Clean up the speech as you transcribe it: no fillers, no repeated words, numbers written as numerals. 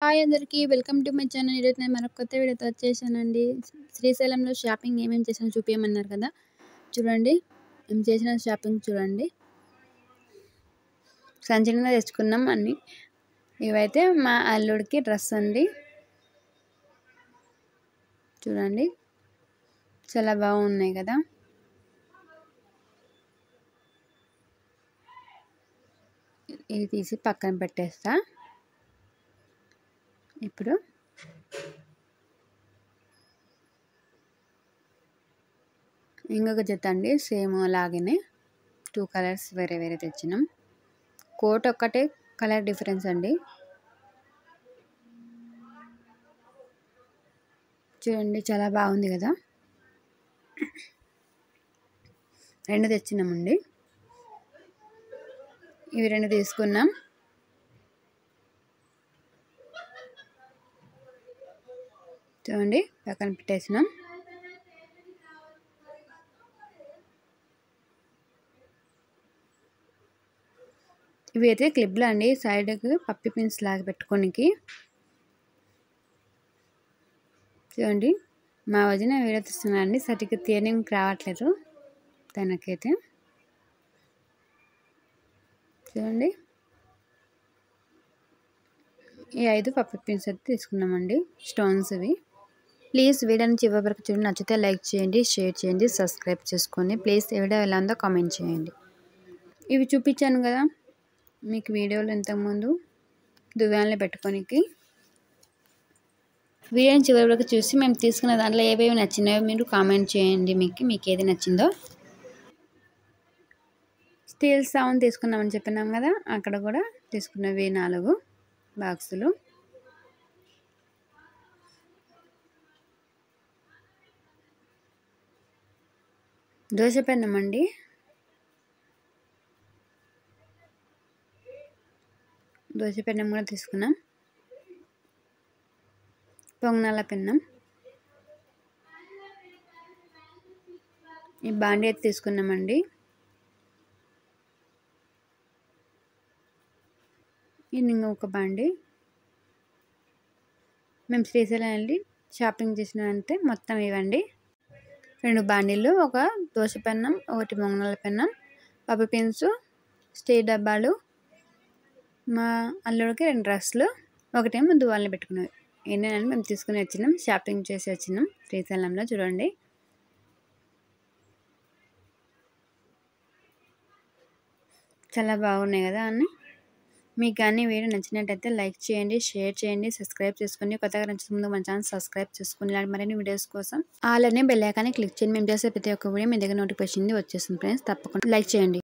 Hi అందరికీ welcome to my channel. ఈరోజు నేను మరొక కొత్త వీడియోతో వచ్చేసానండి. శ్రీశైలంలో షాపింగ్ ఏమేమి చేశానో చూపించమన్నారు కదా, చూడండి. మేము చేసిన షాపింగ్ చూడండి. సంచలనంగా తెచ్చుకున్నాం అన్ని. ఇవైతే మా అల్లుడికి డ్రెస్ అండి. చూడండి, చాలా బాగున్నాయి కదా. ఇవి తీసి పక్కన పెట్టేస్తా. ఇప్పుడు ఇంకొక జత అండి, సేమ్ అలాగనే 2 కలర్స్ వేరే వేరే తెచ్చినాం. కోట్ ఒక్కటే కలర్ డిఫరెన్స్ అండి. చూడండి, చాలా బాగుంది కదా. 2 తెచ్చినామండి. ఇవి 2 తీసుకున్నాం. చూడండి, పక్కన పెట్టేసినాం. ఇవి అయితే క్లిప్లు అండి, సైడ్కి పప్పి పిన్స్ లాగా పెట్టుకోనికి. చూడండి, మా వదిన వీడియో తీస్తున్నానండి, సరిగ్గా తీయడానికి రావట్లేదు తనకైతే. చూడండి, ఈ 5 పప్పి పిన్స్ అయితే తీసుకున్నామండి, స్టోన్స్ ఇవి. ప్లీజ్ వీడియోని చివరి వరకు చూడండి. నచ్చితే లైక్ చేయండి, షేర్ చేయండి, సబ్స్క్రైబ్ చేసుకోండి. ప్లీజ్ వీడియో ఎలా ఉందో కామెంట్ చేయండి. ఇవి చూపించాను కదా మీకు వీడియోలో ఇంతకుముందు, దువ్వాన్లో పెట్టుకోనికి. వీడియోని చివరి వరకు చూసి మేము తీసుకున్న దాంట్లో ఏవేవి నచ్చినాయో మీరు కామెంట్ చేయండి. మీకు ఏది నచ్చిందో. స్టీల్ సౌండ్ తీసుకున్నామని చెప్పినాం కదా, అక్కడ కూడా తీసుకున్నవి 4 బాక్సులు. దోశ పెన్నం అండి. దోశ పెన్నం కూడా తీసుకున్నాం. పొంగనాల పెన్నం. ఈ బాండీ అయితే తీసుకున్నామండి. ఇది ఇంకొక బాండీ. మేము శ్రీశైలం వెళ్ళి షాపింగ్ చేసినంటే మొత్తం ఇవ్వండి. 2 బాండీలు, ఒక దోశ పెన్నం, ఒకటి పొంగనాల పెన్నం, పప్పి పిన్స్, స్టీల్ డబ్బాలు, మా అల్లుడికి 2 డ్రెస్సులు, ఒకటేమో దువ్వాన్లో పెట్టుకునేవి. ఏంటంటే మేము తీసుకుని వచ్చినాం, షాపింగ్ చేసి వచ్చినాం శ్రీశైలంలో. చూడండి, చాలా బాగున్నాయి కదా అన్నీ. మీకు కానీ వీడియో నచ్చినట్టయితే లైక్ చేయండి, షేర్ చేయండి, సబ్స్క్రైబ్ చేసుకోండి. కొత్తగా నచ్చిన ముందు మన ఛానల్ సబ్స్క్రైబ్ చేసుకోండి. ఇలాంటి మరిన్ని వీడియోస్ కోసం ఆల్ అనే బెల్ ఐకాన్ని క్లిక్ చేయండి. మేము చేసే ప్రతి ఒక్క వీడియో మీ దగ్గర నోటిఫికేషన్ వచ్చేస్తుంది ఫ్రెండ్స్. తప్పకుండా లైక్ చేయండి.